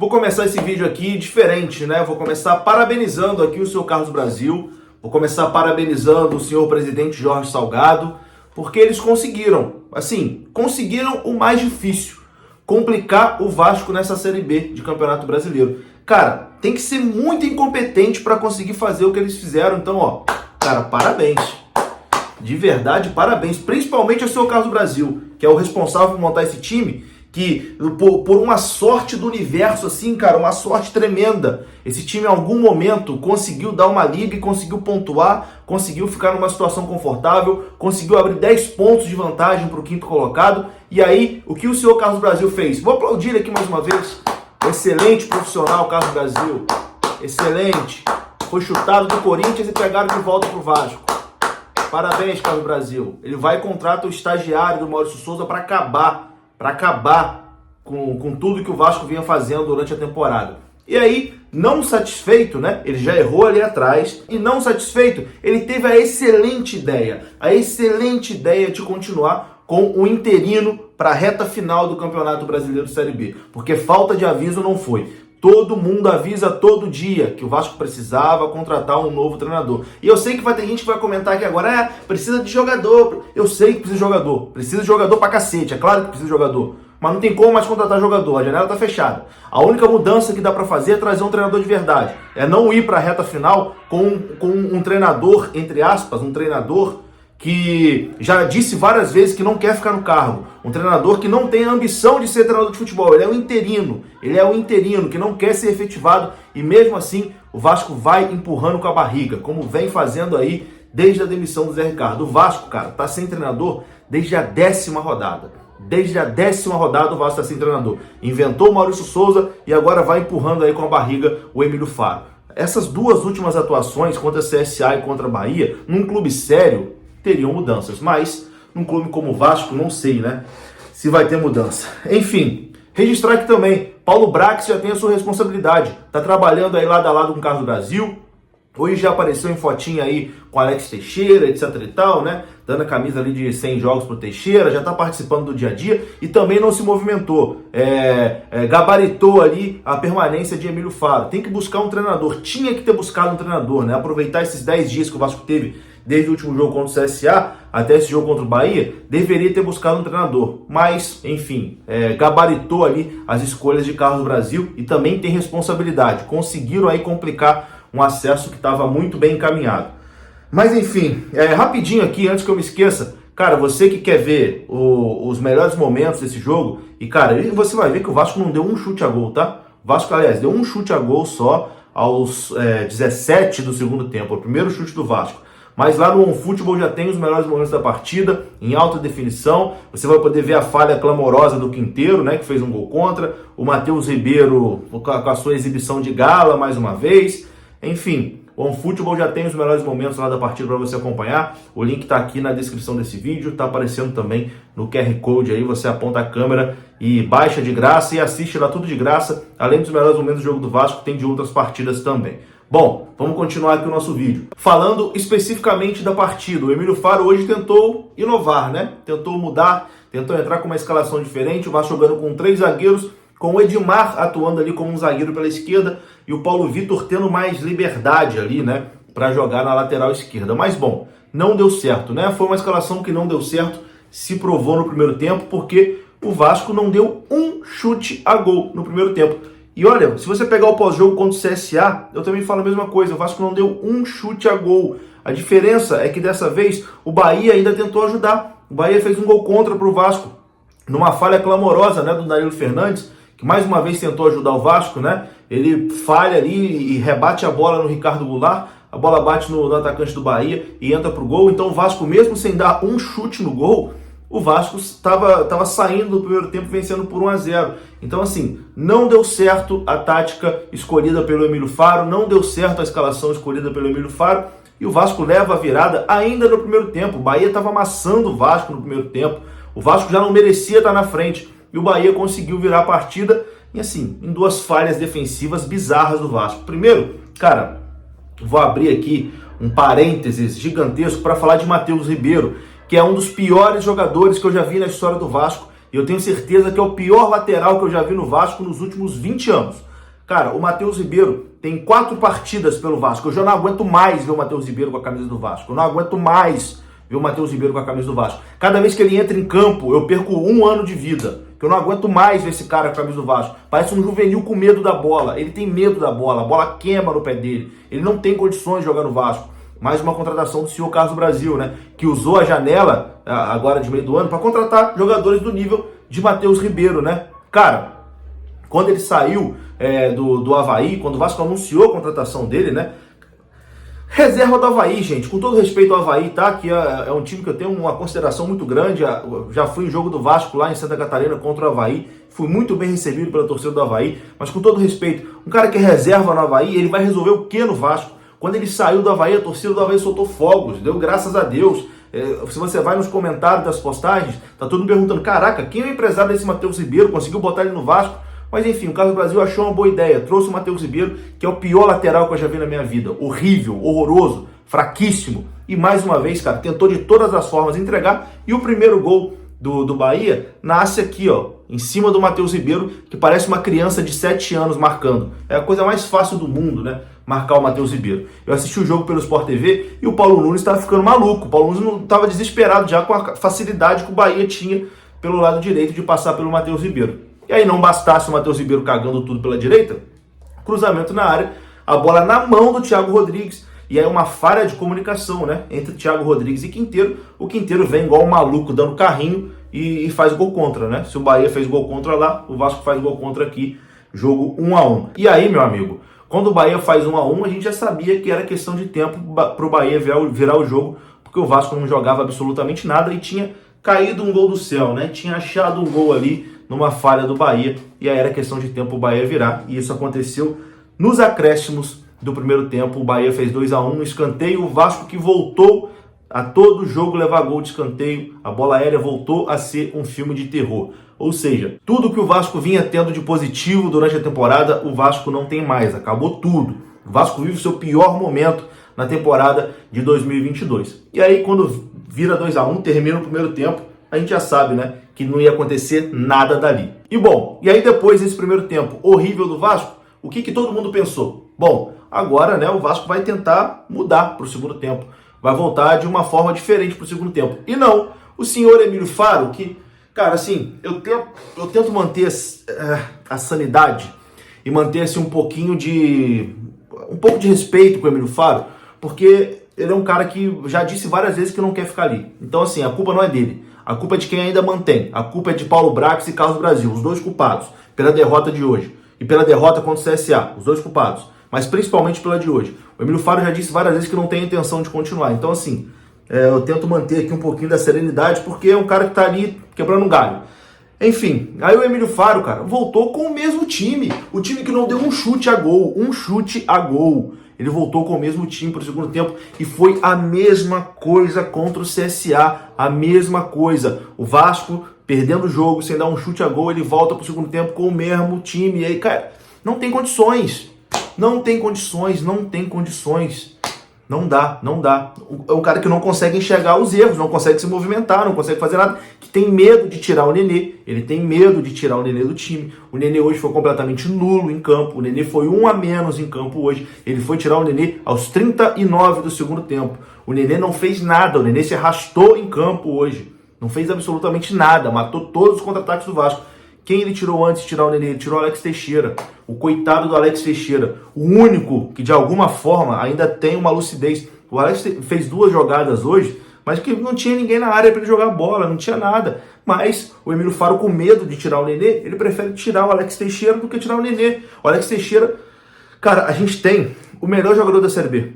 Vou começar esse vídeo aqui diferente, né? Vou começar parabenizando aqui o senhor Carlos Brasil, vou começar parabenizando o senhor presidente Jorge Salgado, porque eles conseguiram o mais difícil, complicar o Vasco nessa Série B de Campeonato Brasileiro. Cara, tem que ser muito incompetente para conseguir fazer o que eles fizeram, então, cara, parabéns. De verdade, parabéns, principalmente ao senhor Carlos Brasil, que é o responsável por montar esse time, que por uma sorte do universo, assim, cara, uma sorte tremenda, esse time em algum momento conseguiu dar uma liga e conseguiu pontuar, conseguiu ficar numa situação confortável, conseguiu abrir 10 pontos de vantagem para o quinto colocado, e aí, o que o senhor Carlos Brasil fez? Vou aplaudir ele aqui mais uma vez, excelente profissional, Carlos Brasil, excelente, foi chutado do Corinthians e pegaram de volta pro Vasco. Parabéns, Carlos Brasil. Ele vai e contrata o estagiário do Maurício Souza para acabar com tudo que o Vasco vinha fazendo durante a temporada. E aí, não satisfeito, né? Ele já errou ali atrás. E não satisfeito, ele teve a excelente ideia de continuar com o interino para a reta final do Campeonato Brasileiro Série B. Porque falta de aviso não foi. Todo mundo avisa todo dia que o Vasco precisava contratar um novo treinador. E eu sei que vai ter gente que vai comentar aqui agora, precisa de jogador. Eu sei que precisa de jogador pra cacete, é claro que precisa de jogador. Mas não tem como mais contratar jogador, a janela tá fechada. A única mudança que dá pra fazer é trazer um treinador de verdade. É não ir pra reta final com um treinador, entre aspas, um treinador que já disse várias vezes que não quer ficar no cargo. Um treinador que não tem a ambição de ser treinador de futebol. Ele é um interino que não quer ser efetivado. E mesmo assim, o Vasco vai empurrando com a barriga, como vem fazendo aí desde a demissão do Zé Ricardo. O Vasco, cara, tá sem treinador desde a 10ª rodada. Desde a 10ª rodada o Vasco tá sem treinador. Inventou o Maurício Souza e agora vai empurrando aí com a barriga o Emílio Faro. Essas duas últimas atuações contra a CSA e contra a Bahia, num clube sério, teriam mudanças, mas num clube como o Vasco, não sei, né, se vai ter mudança. Enfim, registrar aqui também, Paulo Brax já tem a sua responsabilidade, tá trabalhando aí lado a lado com o Carlos Brasil, hoje já apareceu em fotinha aí com Alex Teixeira, etc e tal, né, dando a camisa ali de 100 jogos pro Teixeira, já tá participando do dia a dia e também não se movimentou, gabaritou ali a permanência de Emílio Faro. Tem que buscar um treinador, tinha que ter buscado um treinador, né, aproveitar esses 10 dias que o Vasco teve desde o último jogo contra o CSA até esse jogo contra o Bahia, deveria ter buscado um treinador. Mas, enfim, gabaritou ali as escolhas de Carlos Brasil e também tem responsabilidade. Conseguiram aí complicar um acesso que estava muito bem encaminhado. Mas, enfim, rapidinho aqui, antes que eu me esqueça, cara, você que quer ver os melhores momentos desse jogo, e, cara, você vai ver que o Vasco não deu um chute a gol, tá? O Vasco, aliás, deu um chute a gol só aos 17 do segundo tempo, o primeiro chute do Vasco. Mas lá no OneFootball já tem os melhores momentos da partida, em alta definição. Você vai poder ver a falha clamorosa do Quinteiro, né, que fez um gol contra. O Matheus Ribeiro com a sua exibição de gala mais uma vez. Enfim, o OneFootball já tem os melhores momentos lá da partida para você acompanhar. O link está aqui na descrição desse vídeo, está aparecendo também no QR Code aí. Você aponta a câmera e baixa de graça e assiste lá tudo de graça. Além dos melhores momentos do jogo do Vasco, tem de outras partidas também. Bom, vamos continuar aqui o nosso vídeo. Falando especificamente da partida, o Emílio Faro hoje tentou inovar, né? Tentou mudar, tentou entrar com uma escalação diferente, o Vasco jogando com 3 zagueiros, com o Edmar atuando ali como um zagueiro pela esquerda e o Paulo Vitor tendo mais liberdade ali, né? Para jogar na lateral esquerda. Mas bom, não deu certo, né? Foi uma escalação que não deu certo, se provou no primeiro tempo, porque o Vasco não deu um chute a gol no primeiro tempo. E olha, se você pegar o pós-jogo contra o CSA, eu também falo a mesma coisa, o Vasco não deu um chute a gol. A diferença é que dessa vez o Bahia ainda tentou ajudar. O Bahia fez um gol contra para o Vasco, numa falha clamorosa, né, do Danilo Fernandes, que mais uma vez tentou ajudar o Vasco, né? Ele falha ali e rebate a bola no Ricardo Goulart, a bola bate no atacante do Bahia e entra pro gol. Então o Vasco, mesmo sem dar um chute no gol, o Vasco estava saindo do primeiro tempo vencendo por 1-0. Então, assim, não deu certo a tática escolhida pelo Emílio Faro, não deu certo a escalação escolhida pelo Emílio Faro, e o Vasco leva a virada ainda no primeiro tempo. O Bahia estava amassando o Vasco no primeiro tempo, o Vasco já não merecia estar na frente, e o Bahia conseguiu virar a partida, e assim, em 2 falhas defensivas bizarras do Vasco. Primeiro, cara, vou abrir aqui um parênteses gigantesco para falar de Matheus Ribeiro, que é um dos piores jogadores que eu já vi na história do Vasco, e eu tenho certeza que é o pior lateral que eu já vi no Vasco nos últimos 20 anos. Cara, o Matheus Ribeiro tem 4 partidas pelo Vasco. Eu já não aguento mais ver o Matheus Ribeiro com a camisa do Vasco. Eu não aguento mais ver o Matheus Ribeiro com a camisa do Vasco. Cada vez que ele entra em campo, eu perco 1 ano de vida. Que eu não aguento mais ver esse cara com a camisa do Vasco. Parece um juvenil com medo da bola. Ele tem medo da bola. A bola queima no pé dele. Ele não tem condições de jogar no Vasco. Mais uma contratação do senhor Carlos Brasil, né? Que usou a janela, agora de meio do ano, para contratar jogadores do nível de Matheus Ribeiro, né? Cara, quando ele saiu do Avaí, quando o Vasco anunciou a contratação dele, né? Reserva do Avaí, gente, com todo respeito ao Avaí, tá? Que é um time que eu tenho uma consideração muito grande. Já fui em jogo do Vasco lá em Santa Catarina contra o Avaí. Fui muito bem recebido pela torcida do Avaí. Mas com todo respeito, um cara que é reserva no Avaí, ele vai resolver o que no Vasco? Quando ele saiu do Avaí, a torcida do Avaí soltou fogos. Deu graças a Deus. Se você vai nos comentários das postagens, tá todo mundo perguntando, caraca, quem é o empresário desse Matheus Ribeiro? Conseguiu botar ele no Vasco? Mas enfim, o Carlos Brasil achou uma boa ideia. Trouxe o Matheus Ribeiro, que é o pior lateral que eu já vi na minha vida. Horrível, horroroso, fraquíssimo. E mais uma vez, cara, tentou de todas as formas entregar. E o primeiro gol do Bahia nasce aqui, ó, em cima do Matheus Ribeiro, que parece uma criança de 7 anos marcando. É a coisa mais fácil do mundo, né? Marcar o Matheus Ribeiro. Eu assisti o jogo pelo Sport TV e o Paulo Nunes estava ficando maluco. O Paulo Nunes estava desesperado já com a facilidade que o Bahia tinha pelo lado direito de passar pelo Matheus Ribeiro. E aí não bastasse o Matheus Ribeiro cagando tudo pela direita, cruzamento na área, a bola na mão do Thiago Rodrigues, e aí uma falha de comunicação, né, entre Thiago Rodrigues e Quinteiro. O Quinteiro vem igual um maluco dando carrinho e faz gol contra, né? Se o Bahia fez gol contra lá, o Vasco faz gol contra aqui, jogo 1-1. E aí, meu amigo, quando o Bahia faz 1-1, a gente já sabia que era questão de tempo para o Bahia virar o jogo, porque o Vasco não jogava absolutamente nada e tinha caído um gol do céu, né? Tinha achado um gol ali numa falha do Bahia, e aí era questão de tempo o Bahia virar, e isso aconteceu nos acréscimos do primeiro tempo. O Bahia fez 2-1 no escanteio, o Vasco que voltou a todo jogo levar gol de escanteio, a bola aérea voltou a ser um filme de terror. Ou seja, tudo que o Vasco vinha tendo de positivo durante a temporada, o Vasco não tem mais, acabou tudo. O Vasco vive o seu pior momento na temporada de 2022. E aí quando vira 2-1, termina o primeiro tempo, a gente já sabe, né, que não ia acontecer nada dali. E bom, e aí depois desse primeiro tempo horrível do Vasco, o que todo mundo pensou? Bom, agora, né, o Vasco vai tentar mudar para o segundo tempo. Vai voltar de uma forma diferente para o segundo tempo. E não, o senhor Emílio Faro, que, cara, assim, eu tento manter a sanidade e manter assim, um pouco de respeito com o Emílio Faro, porque ele é um cara que já disse várias vezes que não quer ficar ali. Então, assim, a culpa não é dele. A culpa é de quem ainda mantém. A culpa é de Paulo Brax e Carlos Brasil, os dois culpados, pela derrota de hoje. E pela derrota contra o CSA, os dois culpados. Mas principalmente pela de hoje. O Emílio Faro já disse várias vezes que não tem intenção de continuar. Então, assim, eu tento manter aqui um pouquinho da serenidade, porque é um cara que tá ali quebrando um galho. Enfim, aí o Emílio Faro, cara, voltou com o mesmo time. O time que não deu um chute a gol. Um chute a gol. Ele voltou com o mesmo time para o segundo tempo e foi a mesma coisa contra o CSA, a mesma coisa. O Vasco perdendo o jogo, sem dar um chute a gol, ele volta para o segundo tempo com o mesmo time. E aí, cara, não tem condições. Não tem condições, não tem condições. Não dá, não dá. É um cara que não consegue enxergar os erros, não consegue se movimentar, não consegue fazer nada, que tem medo de tirar o Nenê. Ele tem medo de tirar o Nenê do time. O Nenê hoje foi completamente nulo em campo. O Nenê foi 1 a menos em campo hoje. Ele foi tirar o Nenê aos 39 do segundo tempo. O Nenê não fez nada. O Nenê se arrastou em campo hoje. Não fez absolutamente nada. Matou todos os contra-ataques do Vasco. Quem ele tirou antes de tirar o Nenê? Ele tirou o Alex Teixeira. O coitado do Alex Teixeira. O único que de alguma forma ainda tem uma lucidez. O Alex fez 2 jogadas hoje, mas que não tinha ninguém na área para ele jogar bola, não tinha nada. Mas o Emílio Faro, com medo de tirar o Nenê, ele prefere tirar o Alex Teixeira do que tirar o Nenê. O Alex Teixeira, cara, a gente tem o melhor jogador da Série B.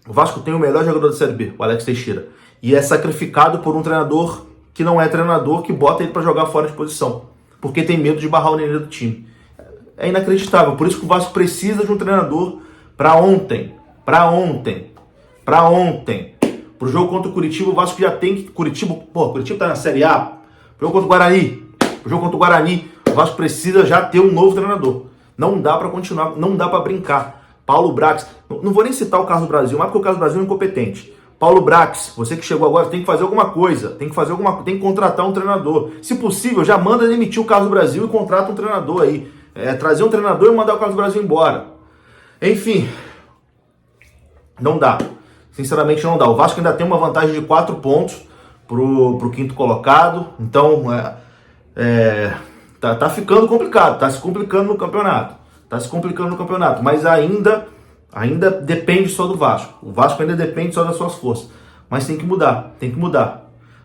O Vasco tem o melhor jogador da Série B, o Alex Teixeira. E é sacrificado por um treinador que não é treinador, que bota ele para jogar fora de posição, porque tem medo de barrar o Nenê do time. É inacreditável. Por isso que o Vasco precisa de um treinador para ontem. Para ontem. Para ontem. Pro jogo contra o Curitiba, o Vasco já tem que... Curitiba tá na Série A. Pro jogo contra o Guarani. Pro jogo contra o Guarani, o Vasco precisa já ter um novo treinador. Não dá para continuar, não dá para brincar. Paulo Brax, não vou nem citar o Carlos Brasil, mas porque o Carlos Brasil é incompetente. Paulo Brax, você que chegou agora, tem que fazer alguma coisa, tem que contratar um treinador. Se possível, já manda demitir o Carlos Brasil e contrata um treinador aí. trazer um treinador e mandar o Carlos Brasil embora. Enfim, não dá. Sinceramente não dá. O Vasco ainda tem uma vantagem de 4 pontos pro quinto colocado. Então, tá ficando complicado. Tá se complicando no campeonato. Mas ainda depende só do Vasco. O Vasco ainda depende só das suas forças. Mas tem que mudar.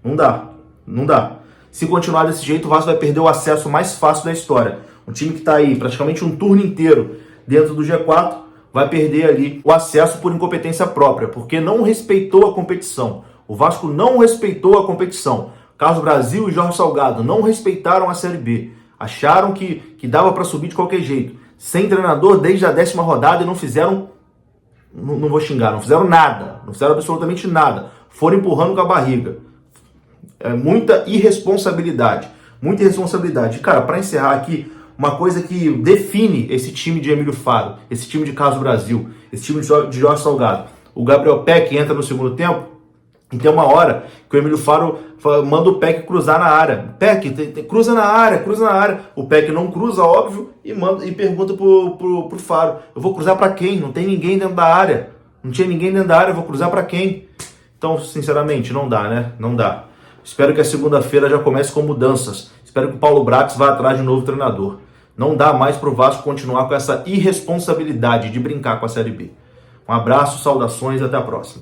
Não dá. Se continuar desse jeito, o Vasco vai perder o acesso mais fácil da história. Um time que está aí praticamente um turno inteiro dentro do G4 vai perder ali o acesso por incompetência própria, porque não respeitou a competição. O Vasco não respeitou a competição. Carlos Brasil e Jorge Salgado não respeitaram a Série B. Acharam que dava para subir de qualquer jeito. Sem treinador desde a 10ª rodada e não fizeram, não vou xingar, não fizeram nada. Não fizeram absolutamente nada. Foram empurrando com a barriga. Muita irresponsabilidade. Cara, para encerrar aqui, uma coisa que define esse time de Emílio Faro, esse time de Carlos Brasil, esse time de Jorge Salgado. O Gabriel Peck entra no segundo tempo e tem uma hora que o Emílio Faro manda o Peck cruzar na área. Peck, cruza na área. O Peck não cruza, óbvio, e pergunta pro Faro: eu vou cruzar para quem? Não tem ninguém dentro da área. Não tinha ninguém dentro da área, eu vou cruzar para quem? Então, sinceramente, não dá, né? Não dá. Espero que a segunda-feira já comece com mudanças. Espero que o Paulo Brax vá atrás de um novo treinador. Não dá mais para o Vasco continuar com essa irresponsabilidade de brincar com a Série B. Um abraço, saudações e até a próxima.